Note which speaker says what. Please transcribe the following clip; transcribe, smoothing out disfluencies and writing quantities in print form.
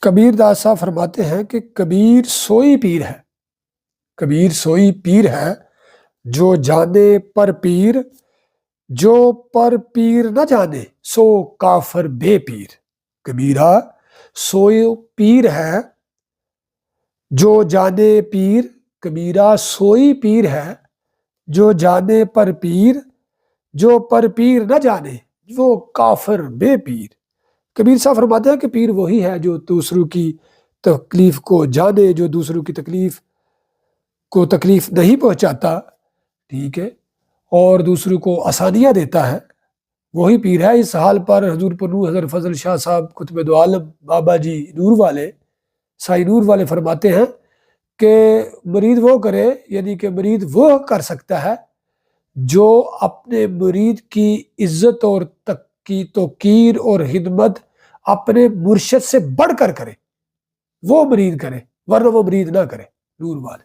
Speaker 1: کبیر داس صاحب فرماتے ہیں کہ کبیر سوئی پیر ہے، کبیر سوئی پیر ہے جو جانے پر پیر، جو پر پیر نہ جانے سو کافر بے پیر۔ کبیرہ سوئی پیر ہے جو جانے پیر، کبیرہ سوئی پیر ہے جو جانے پر پیر، جو پر پیر نہ جانے وہ کافر بے پیر۔ کبیر صاحب فرماتے ہیں کہ پیر وہی ہے جو دوسروں کی تکلیف کو جانے، جو دوسروں کی تکلیف کو تکلیف نہیں پہنچاتا، ٹھیک ہے، اور دوسروں کو آسانیاں دیتا ہے، وہی پیر ہے۔ اس حال پر حضور پرنو حضرت فضل شاہ صاحب قطب دو عالم بابا جی نور والے، سائی نور والے فرماتے ہیں کہ مرید وہ کرے، یعنی کہ مرید وہ کر سکتا ہے جو اپنے مرید کی عزت اور کی توقیر اور خدمت اپنے مرشد سے بڑھ کر کرے، وہ مرید کرے، ورنہ وہ مرید نہ کرے۔ نور والے